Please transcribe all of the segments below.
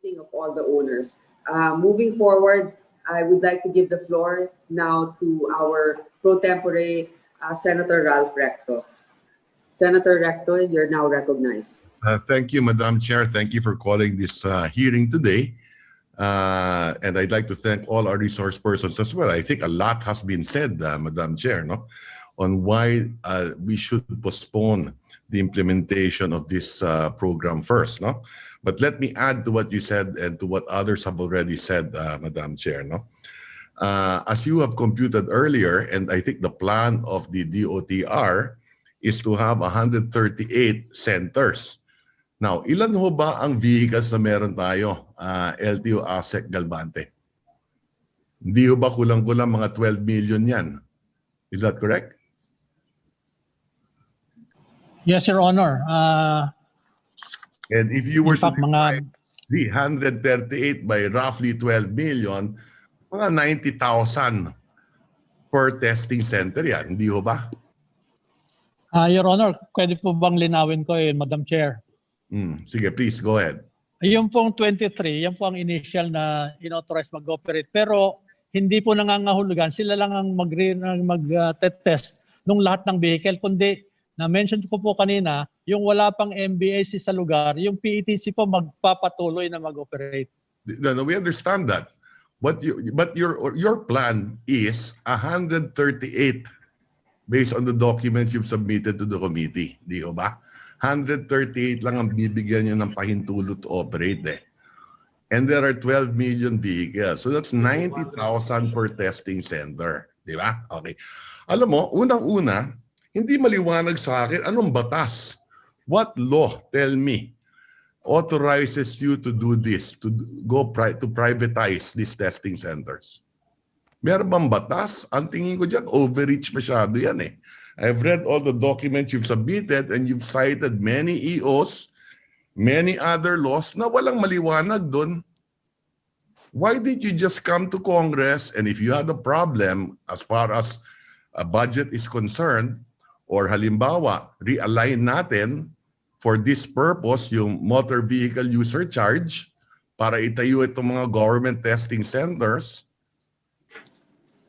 listing of all the owners. Moving forward, I would like to give the floor now to our pro tempore Senator Ralph Recto. Senator Recto, you're now recognized. Thank you, Madam Chair. Thank you for calling this hearing today. And I'd like to thank all our resource persons as well. I think a lot has been said, Madam Chair, no, on why we should postpone the implementation of this program first, no? But let me add to what you said and to what others have already said, Madam Chair, no? As you have computed earlier, and I think the plan of the DOTR is to have 138 centers. Now, ilan ho ba ang vehicles na meron tayo, LTO ASEC Galvante? Hindi ho ba kulang-kulang mga 12 million yan? Is that correct? Yes, Your Honor. And if you were to fact, divide the 138 by roughly 12 million, mga 90,000 per testing center yan. Hindi ho ba? Your Honor, pwede po bang linawin ko Madam Chair? Sige, please, go ahead. Yung pong 23, yan po ang initial na inauthorize mag-operate. Pero hindi po nangangahulugan, sila lang ang mag-test nung lahat ng vehicle. Kundi, na-mention ko po kanina, yung wala pang MBAC sa lugar, yung PETC po magpapatuloy na mag-operate. No, we understand that. But your plan is 138 based on the documents you've submitted to the committee. Di ba? 138 lang ang bibigyan nyo ng pahintulot to operate And there are 12 million vehicles. So that's 90,000 per testing center. Di ba? Okay. Alam mo, unang-una, hindi maliwanag sa akin anong batas. What law, tell me, authorizes you to do this, to privatize these testing centers? Meron bang batas? Ang tingin ko dyan, overreach masyado yan I've read all the documents you've submitted and you've cited many EOs, many other laws na walang maliwanag doon. Why did you just come to Congress, and if you had a problem as far as a budget is concerned, or halimbawa, realign natin for this purpose yung motor vehicle user charge para itayo itong mga government testing centers,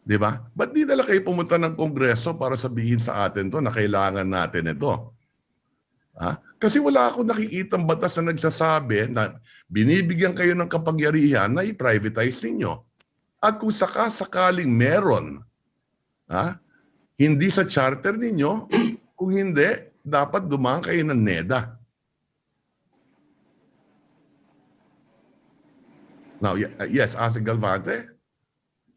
di ba? Ba't di nila kayo pumunta ng Kongreso para sabihin sa atin to na kailangan natin ito? Kasi wala akong nakikitang batas na nagsasabi na binibigyan kayo ng kapangyarihan na i-privatize ninyo. At kung sakaling meron, hindi sa charter ninyo, kung hindi, dapat dumaan kayo ng NEDA. Now, yes, ASEC Galvante?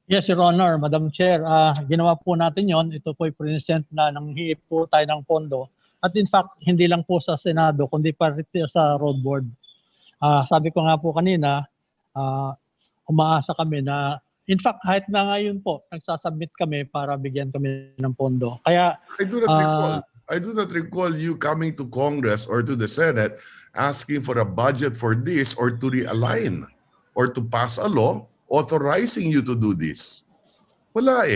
Yes, Your Honor, Madam Chair. Ginawa po natin yon. Ito po present na nanghiip po tayo ng pondo. At in fact, hindi lang po sa Senado, kundi pati sa road board. Sabi ko nga po kanina, umaasa kami na, in fact, kahit na ngayon po, nagsasubmit kami para bigyan kami ng pondo. Kaya, I do not recall you coming to Congress or to the Senate asking for a budget for this or to realign or to pass a law authorizing you to do this. Wala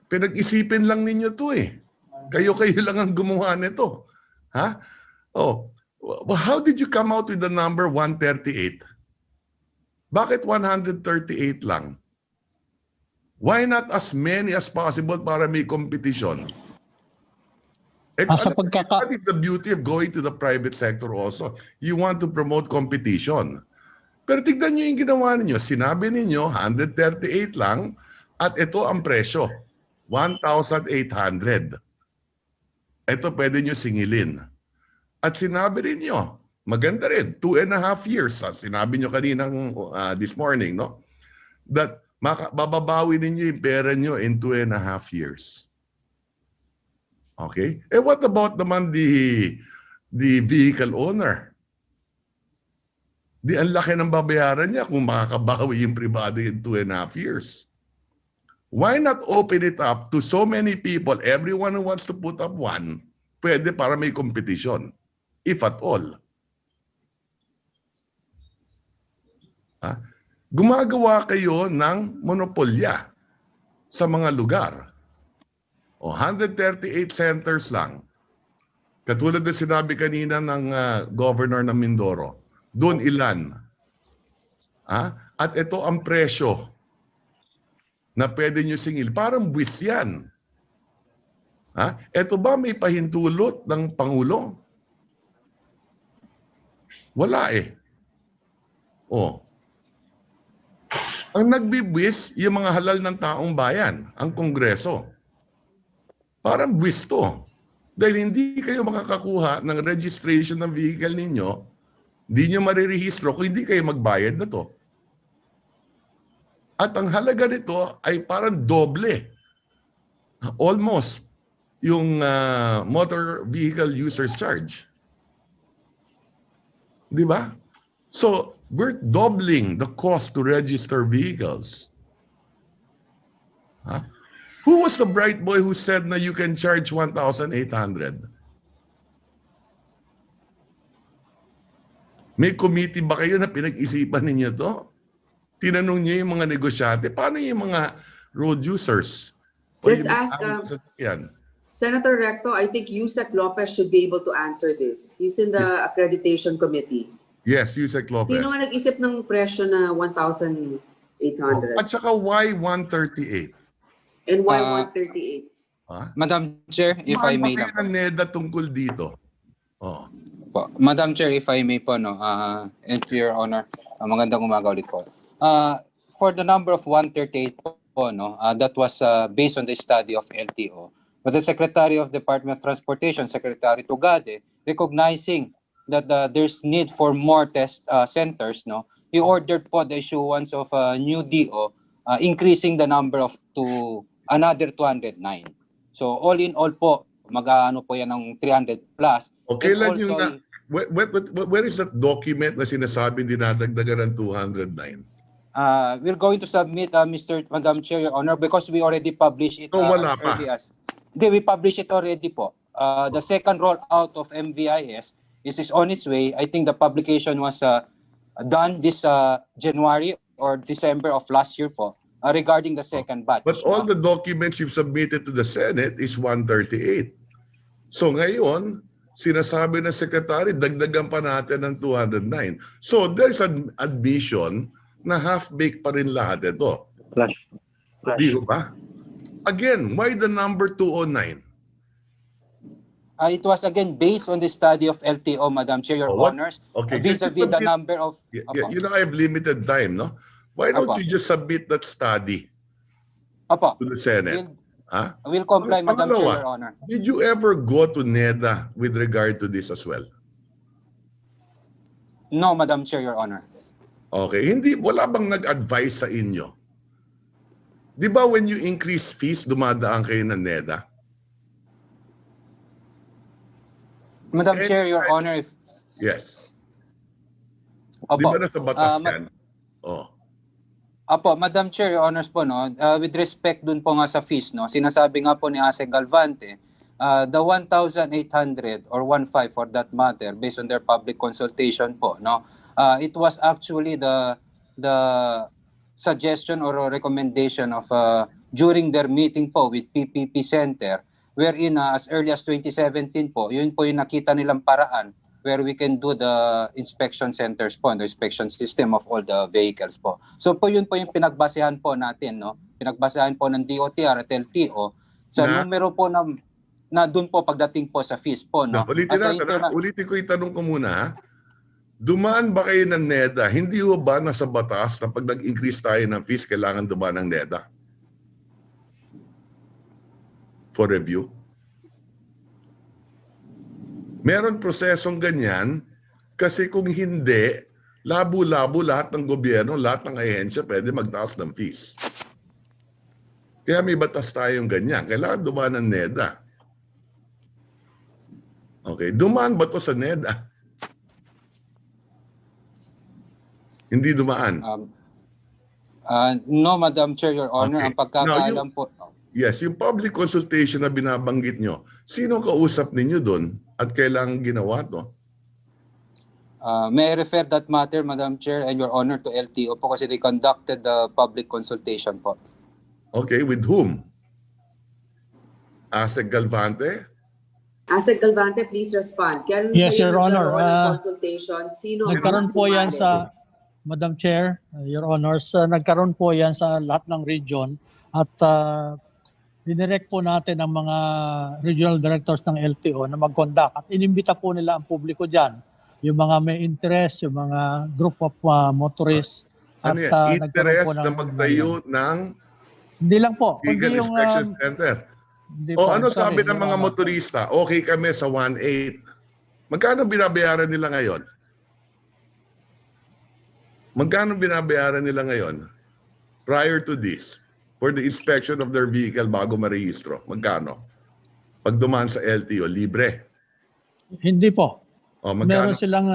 Pinag-isipin lang ninyo to Kayo-kayo lang ang gumawa nito. How did you come out with the number 138? Bakit 138 lang? Why not as many as possible para may competition? That is the beauty of going to the private sector also. You want to promote competition. Pero tignan nyo yung ginawa ninyo. Sinabi ninyo, 138 lang at ito ang presyo, 1,800. Ito pwede nyo singilin. At sinabi rin nyo, maganda rin, 2.5 years. Sinabi nyo kaninang this morning, no? That bababawi ninyo yung pera nyo in 2.5 years. Okay? What about naman the vehicle owner? Ang laki ng babayaran niya kung makakabawi yung privado in 2.5 years. Why not open it up to so many people, everyone who wants to put up one, pwede para may competition, if at all. Gumagawa kayo ng monopolya sa mga lugar. 138 centers lang. Katulad na sinabi kanina ng governor ng Mindoro. Doon ilan? At ito ang presyo na pwede nyo singil. Parang buwis yan. Ito ba may pahintulot ng Pangulo? Wala eh. Ang nagbibwis, yung mga halal ng taong bayan, ang Kongreso. Parang buwis to. Dahil hindi kayo makakakuha ng registration ng vehicle ninyo, hindi nyo marirehistro kung hindi kayo magbayad na to. At ang halaga nito ay parang doble. Almost yung motor vehicle user's charge. Di ba? So, we're doubling the cost to register vehicles. Who was the bright boy who said na you can charge 1,800? May committee ba kayo na pinag-isipan ninyo to? Tinanong niyo yung mga negosyante, paano yung mga road users? Let's ask Senator Recto. I think Yusek Lopez should be able to answer this. He's in the accreditation committee. Yes, Yusek Lopez. Sino nga nag-isip ng presyo na 1,800? At saka why 138? And why 138? Madam Chair, if I may lang. NEDA tungkol dito. Madam Chair, if I may po, no, and to your honor, magandang umaga ulit po. For the number of 138 po, no, that was based on the study of LTO. But the Secretary of Department of Transportation, Secretary Tugade, recognizing that there's need for more test centers, no, he ordered po the issuance of a new DO, increasing the number of to another 209. So all in all po, mag-ano po yan ng 300 plus. Okay lang yung where is that document na sinasabi dinadagdagan ng 209? We're going to submit, Madam Chair, Your Honor, because we already published it wala as early as... we published it already po. The second rollout of MVIS is on its way. I think the publication was done this January or December of last year po, regarding the second batch. But all the documents you've submitted to the Senate is 138. So ngayon, sinasabi ng Secretary, dagdagan pa natin ng 209. So there's an admission na half-baked pa rin lahat ito. Di ba? Again, why the number 209? It was again based on the study of LTO, Madam Chair, Your Honors, vis-a-vis the number of... You know, I have limited time, no? Why don't you just submit that study to the Senate? We'll comply, Madam Chair, Your Honor. Did you ever go to NEDA with regard to this as well? No, Madam Chair, Your Honor. Okay. Wala bang nag-advise sa inyo? Di ba when you increase fees, dumadaan kayo ng NEDA? Madam Chair, Your Honor. Yes. Opo. Di ba nasa batas yan? Apo, Madam Chair, Your Honors po, no, with respect dun po nga sa fees, no, sinasabi nga po ni Ase Galvante, the 1,800 or 1,500 for that matter, based on their public consultation po, no, it was actually the suggestion or recommendation of during their meeting po with PPP Center, wherein as early as 2017 po, yun po yung nakita nilang paraan where we can do the inspection centers po, the inspection system of all the vehicles po. So po yun po yung pinagbasehan po natin, no? Pinagbasehan po ng DOTR at LTO sa numero po na doon po pagdating po sa fees po, no? Ulitin ko yung tanong ko muna, ha? Dumaan ba kayo ng NEDA? Hindi ho ba nasa batas na pag nag-increase tayo ng fees, kailangan dumaan ng NEDA? For review? Meron prosesong ganyan kasi kung hindi, labo-labo lahat ng gobyerno, lahat ng ahensya pwede magtaas ng fees. Kaya may batas tayong ganyan. Kailangan dumaan ng NEDA. Okay, dumaan ba to sa NEDA? Hindi dumaan. No, Madam Chair, Your Honor. Okay. Ang pagkakaalam po... Yes, yung public consultation na binabanggit nyo, sino kausap ninyo doon at kailangan ginawa to? May I refer that matter, Madam Chair and Your Honor, to LTO po kasi they conducted the public consultation po. Okay, with whom? Ase Galvante? Ase Galvante, please respond. Yes, Your Honor. Consultation, sino nagkaroon po yan sa Madam Chair, Your Honors, nagkaroon po yan sa lahat ng region at dinirect po natin ang mga regional directors ng LTO na mag-conduct at inimbita po nila ang publiko dyan. Yung mga may interest, yung mga group of motorists. Ano yan? Interest na magtayo ng Hindi lang po. Vehicle Kundi yung, Inspection Center. hindi O po, ano I'm sorry, sabi ng Your mga Honor. motorista? Okay kami sa 1.8. Magkano binabayaran nila ngayon? Magkano binabayaran nila ngayon? Prior to this, for the inspection of their vehicle bago marehistro. Magkano? Pag dumaan sa LTO, libre. Hindi po. O magkano? Meron silang,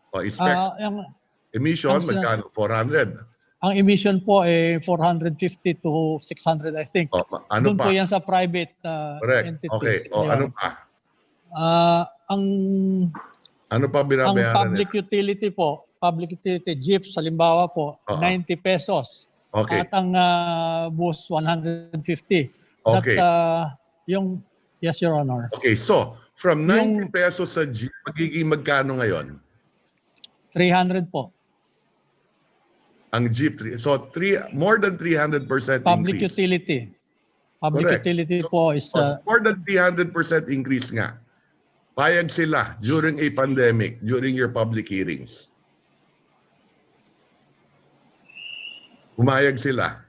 O inspection. Emission, ang sila- magkano? 400. ang emission po ay 450 to 600, I think. O, ano Doon pa? po yan sa private Correct. entities. Okay. O Yeah. ano pa? Ano pa Ang binabayaran public nila? utility po, public utility jeeps, halimbawa po, Oo. 90 pesos. Okay. At ang bus, 150. Okay. That, yes, Your Honor. Okay, so from 90 Yung- pesos sa jeep, magiging magkano ngayon? 300 po. Ang jeep, so more than 300% Public increase. utility. Public Correct. utility po is, More than 300% increase nga. Payag sila during a pandemic, during your public hearings. Pumayag sila.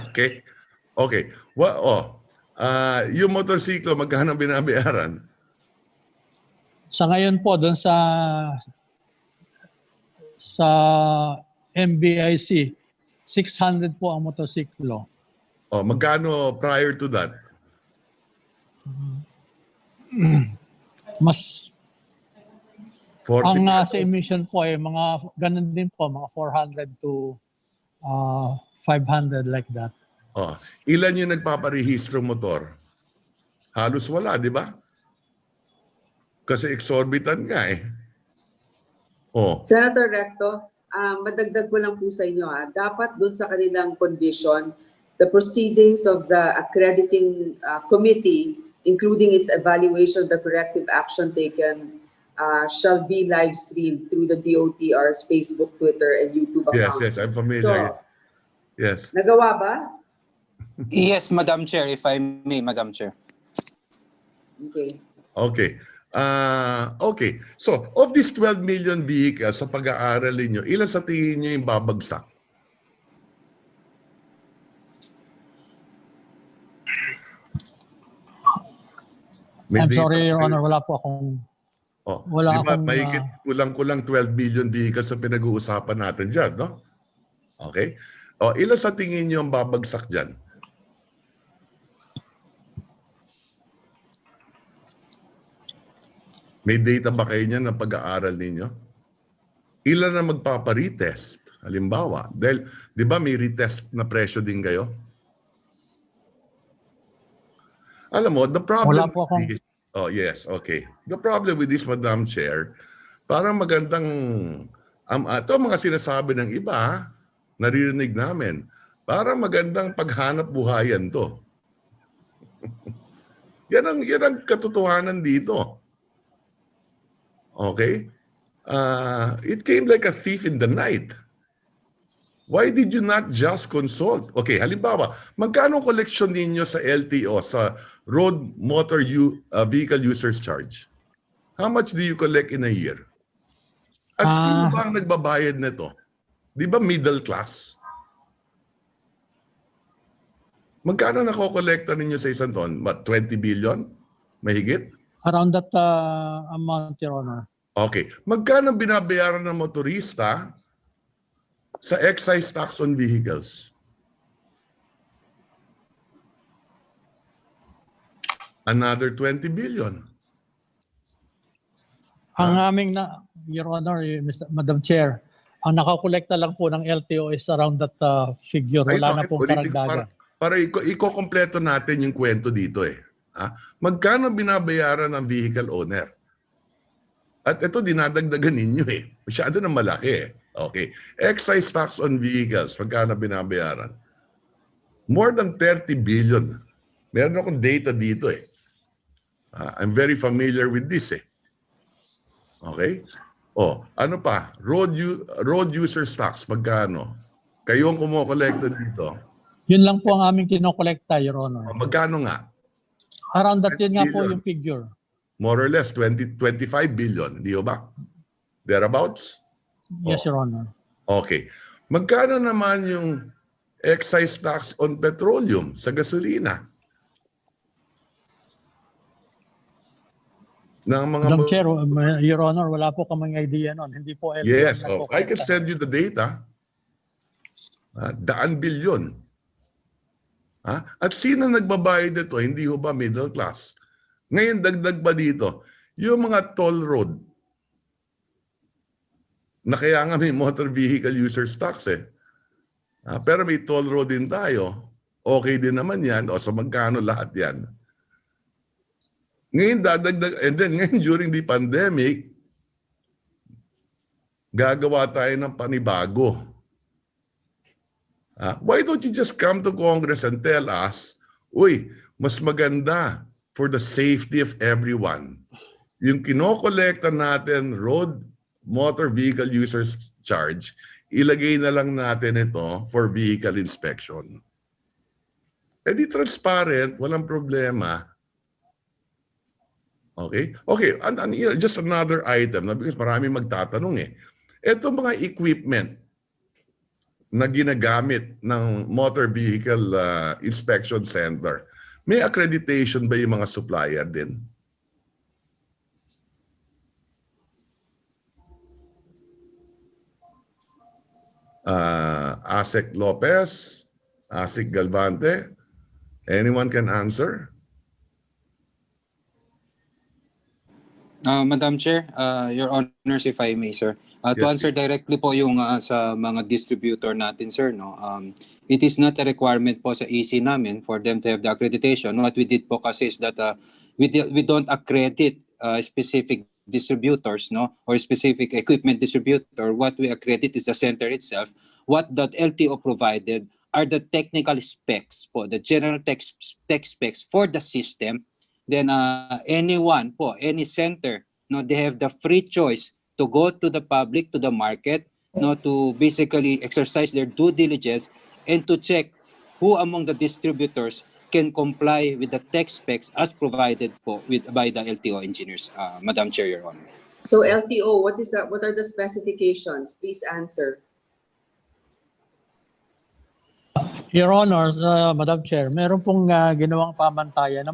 Okay? Okay. Yung motorsiklo, magkano binabayaran? sa ngayon po, doon sa MBIC, 600 po ang motorsiklo. Magkano prior to that? Mas 40 ang sa pesos. emission po ay mga ganun din po, mga 400 to 500 like that. Ilan yung nagpaparehistro motor? Halos wala, di ba? Kasi exorbitant nga eh. Senator Recto, madagdag ko lang po sa inyo, dapat doon sa kanilang condition, the proceedings of the accrediting committee, including its evaluation of the corrective action taken, shall be live streamed through the DOTR's Facebook, Twitter, and YouTube accounts. Yes, I'm familiar. So, Yes. nagawa ba? Yes, Madam Chair, if I may, Madam Chair. Okay. Okay. Okay. So, of these 12 million vehicles sa pag-aaral niyo, ilan sa tingin niyo yung babagsak? May I'm data sorry, Your kayo? Honor, wala po akong wala diba, akong, mahigit kulang-kulang 12 billion vehicles sa pinag-uusapan natin dyan, no? Okay? Ilan sa tingin niyo ang babagsak dyan? May data ba kayo niyan na pag-aaral ninyo? Ilan na magpapa-retest? Halimbawa, dahil, di ba may retest na presyo din kayo? Alam mo, the problem Wala po akong- with this, yes, okay. The problem with this, Madam Chair, parang magandang, ito mga sinasabi ng iba, naririnig namin, parang magandang paghanap buhayan to. yan ang katotohanan dito. Okay? It came like a thief in the night. Why did you not just consult? Okay, halimbawa, magkano koleksyon ninyo sa LTO, sa Road Motor Vehicle Users Charge? How much do you collect in a year? At sino ba ang nagbabayad nito? Di ba middle class? Magkano nakokolekta ninyo sa isang taon? 20 billion? Mahigit? around that amount, Your Honor. Okay. Magkano binabayaran ng motorista sa excise tax on vehicles? Another 20 billion. Ang aming Your Honor, Madam Chair, ang nakakolekta lang po ng LTO is around that figure. Wala na pong karagdagan. Para iko-kompleto natin yung kwento dito eh. Magkano binabayaran ng vehicle owner? At ito dinadagdagan ninyo eh. Masyado na malaki eh. Okay. Excise tax on vehicles, magkano binabayaran? More than 30 billion. Meron akong data dito eh. I'm very familiar with this eh. Okay? Oh, ano pa? Road user stocks, magkano? Kayo ang kumokolekta dito. Yun lang po ang aming kinokolekta, Your Honor. Magkano nga? Around that, yun nga po Billion. yung figure. More or less, 25 billion. Di ba? Thereabouts? Yes, Oh. Your Honor. Okay. Magkano naman yung excise tax on petroleum sa gasolina? Ng mga Madam Chair, Your Honor, wala po kaming idea nun. Hindi po LTO Yes, ang I can nagkokolekta. send you the data. Daan bilyon. At sino nagbabayad ito? Hindi ho ba middle class? Ngayon, dagdag pa dito, yung mga toll road, na kaya nga may motor vehicle users tax eh. Pero may toll road din tayo. Okay din naman yan. O so magkano lahat yan? Ngayon dadagdag, and then ngayon during the pandemic, gagawa tayo ng panibago. Why don't you just come to Congress and tell us, uy, mas maganda for the safety of everyone. Yung kinokolekta natin road motor vehicle users charge, ilagay na lang natin ito for vehicle inspection. Eh di transparent, walang problema. Okay? Okay, just another item na because maraming magtatanong eh. Ito mga equipment na ginagamit ng motor vehicle inspection center, may accreditation ba yung mga supplier din? Asek Lopez, Asik Galvante, anyone can answer? Madam Chair, Your Honors, if I may, sir. To Yes, answer directly po yung sa mga distributor natin, sir, no? It is not a requirement po sa EC namin for them to have the accreditation. What we did po kasi is that we don't accredit specific distributors, no, or specific equipment distributor. What we accredit is the center itself. What the LTO provided are the technical specs po, the general tech specs for the system. Then anyone po, any center, no, they have the free choice to go to the public, to the market, no, to basically exercise their due diligence and to check who among the distributors can comply with the tech specs as provided po by the LTO engineers. Madam Chair, Your Honor. So LTO, what is that? What are the specifications? Please answer. Your Honor, Madam Chair, meron pong ginawang pamantayan na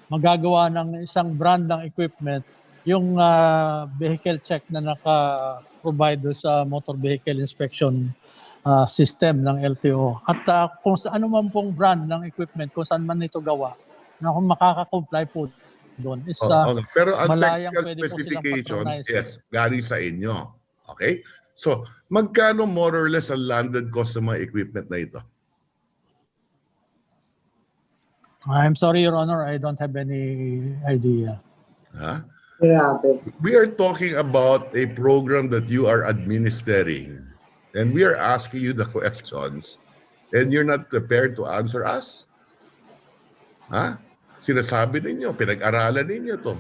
magagawa ng isang brand ng equipment yung vehicle check na naka-provide sa motor vehicle inspection system ng LTO. At kung sa ano man pong brand ng equipment, kung saan man ito gawa, na kung makaka-comply po doon is okay. Pero ang malayang technical pwede po silang specifications, patronize. yes, galing sa inyo. Okay? So, magkano more or less ang landed cost ng mga equipment na ito? I'm sorry, Your Honor, I don't have any idea. Grabe. We are talking about a program that you are administering, and we are asking you the questions, and you're not prepared to answer us? Sinasabi ninyo, pinag-aralan ninyo to.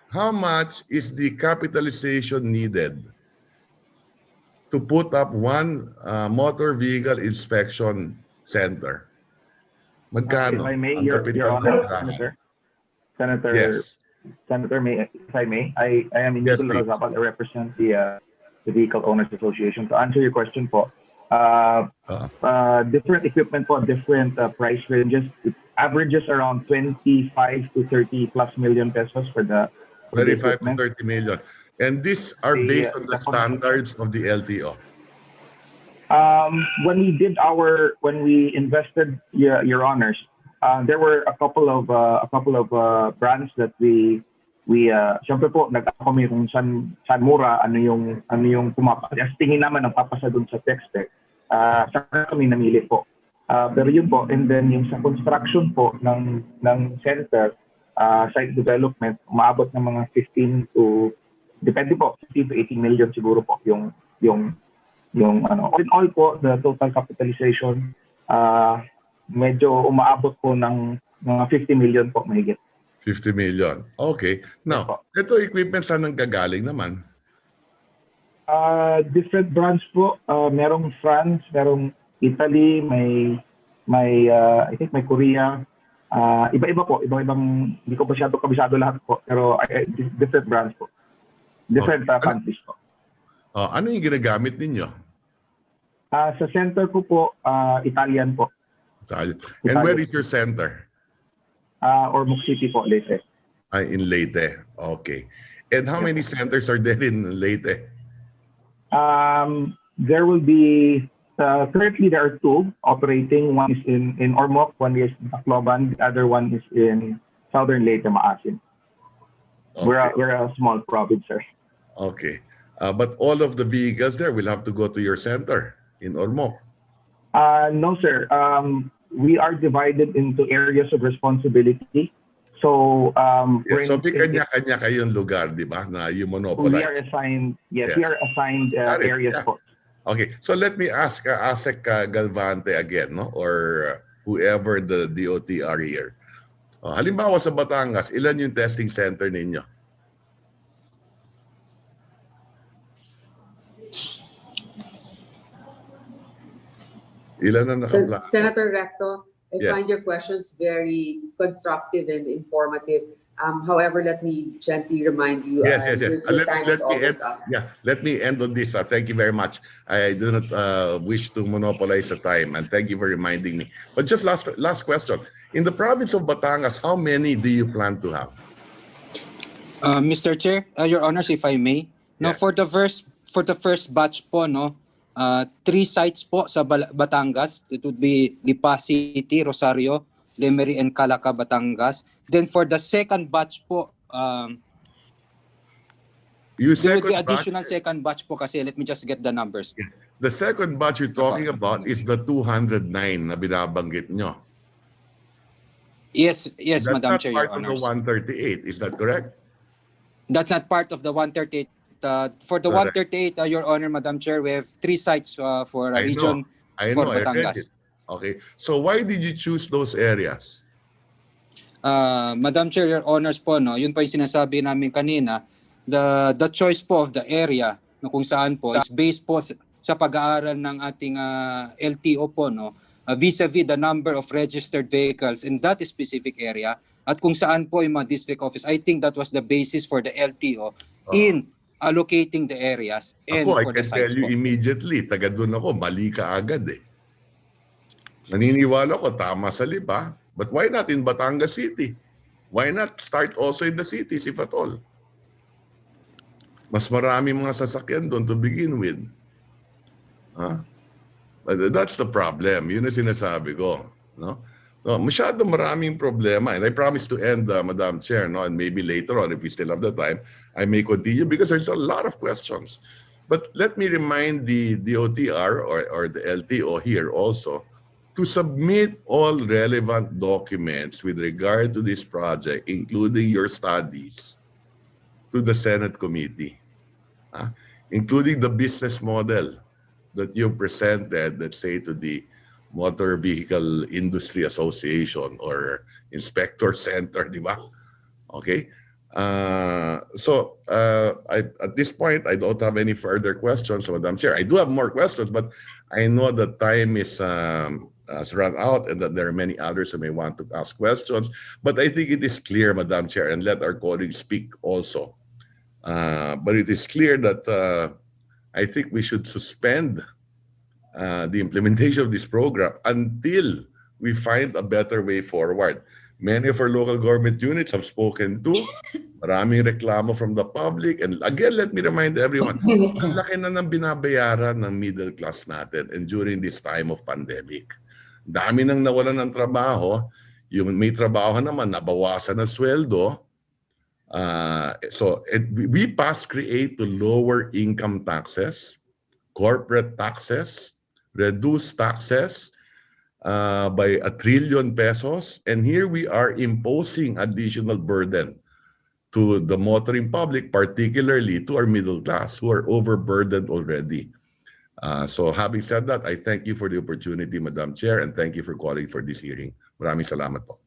How much is the capitalization needed to put up one motor vehicle inspection center? Magkano? If I may, ang Your kapital Honor, kailangan? Senator, Yes. Senator, if I may, I am Yes, Nicolas please. Razapal. I represent the Vehicle Owners Association. To answer your question po, different equipment po, different price ranges. It averages around 25 to 30 plus million pesos for the 25 to equipment. 30 million. And these are based on the standards of the LTO. When we invested, Your Honors, there were a couple of brands that we syempre po nag-kami kung saan mura, ano yung pumapasok. Tingin naman ang papasa dun sa tech spec. Saka kami namili po. Pero yun po, and then yung sa construction po ng center, site development, umaabot ng mga 15 to 18 million siguro po yung ano. All in all po, the total capitalization medyo umaabot po ng mga 50 million po mahigit. 50 million. Okay. Now, ito equipment saan nang gagaling naman? Different brands po. Merong France, merong Italy, may I think may Korea. Iba-iba po, ibang hindi ko masyado kabisado lahat po, pero different brands po. Different countries po. Ano yung ginagamit ninyo? Sa center ko po, Italian po. And where is your center? Ormoc City po, Leyte. In Leyte. Okay. And how many centers are there in Leyte? There will be currently there are two operating. One is in Ormoc, one is in Tacloban, the other one is in Southern Leyte, Maasin. Okay. We're a small province, sir. Okay. But all of the vehicles there will have to go to your center in Ormoc. No, sir. We are divided into areas of responsibility. So, So may kanya-kanya kayong lugar, di ba, na you we monopolize? are assigned. Yes, Yeah. we are assigned Got it, areas yeah. po. Okay, so let me ask Asek Galvante again, no? Or whoever the DOT are here. Halimbawa sa Batangas, ilan yung testing center ninyo? Ilan ang nakaplano? Senator Recto, I Yes. find your questions very constructive and informative. However, let me gently remind you, Yes. your time is almost up. Let me end on this. Thank you very much. I do not wish to monopolize the time, and thank you for reminding me. But just last question. In the province of Batangas, how many do you plan to have? Mr. Chair, Your Honors, if I may, no, Yes. for the first batch po, no, 3 sites po sa Batangas. It would be Lipa City, Rosario, Lemery, and Calaca, Batangas. Then for the second batch po, there would be additional second batch po kasi let me just get the numbers. The second batch you're talking about is the 209 na binabanggit nyo. Yes, That's Madam not Chair, part Your of the Honors. 138. Is that correct? That's not part of the 138. For the Correct. 138, Your Honor, Madam Chair, we have 3 sites for I region I for know. I read Batangas. it. Okay. So why did you choose those areas? Madam Chair, Your Honors po, no, yun po yung sinasabi namin kanina, the choice po of the area no, kung saan po is based po sa pag-aaral ng ating LTO po, no, vis-a-vis the number of registered vehicles in that specific area at kung saan po yung mga district office. I think that was the basis for the LTO in allocating the areas and Ako, I for the can tell sites you po. immediately, taga doon ako, mali ka agad eh. Naniniwala ko, tama sa Lipa, but why not in Batangas City? Why not start also in the cities if at all? Mas marami mga sasakyan doon to begin with. But that's the problem. Yun ang sinasabi ko. No? No, masyado maraming problema. And I promise to end, Madam Chair, no? And maybe later on, if we still have the time, I may continue because there's a lot of questions. But let me remind the DOTR or the LTO here also to submit all relevant documents with regard to this project, including your studies, to the Senate committee, including the business model that you presented, let's say, to the Motor Vehicle Industry Association or Inspector Center, di ba? Okay? At this point, I don't have any further questions, Madam Chair. I do have more questions, but I know that time is has run out and that there are many others who may want to ask questions. But I think it is clear, Madam Chair, and let our colleagues speak also. But it is clear that I think we should suspend the implementation of this program until we find a better way forward. Many of our local government units have spoken to. Maraming reklamo from the public. And again, let me remind everyone, ang laki na ng binabayaran ng middle class natin and during this time of pandemic. Dami nang nawalan ng trabaho. Yung may trabaho naman, nabawasan ng sweldo. We create to lower income taxes, corporate taxes, reduce taxes by 1 trillion pesos. And here we are imposing additional burden to the motoring public, particularly to our middle class who are overburdened already. So having said that, I thank you for the opportunity, Madam Chair, and thank you for calling for this hearing. Maraming salamat po.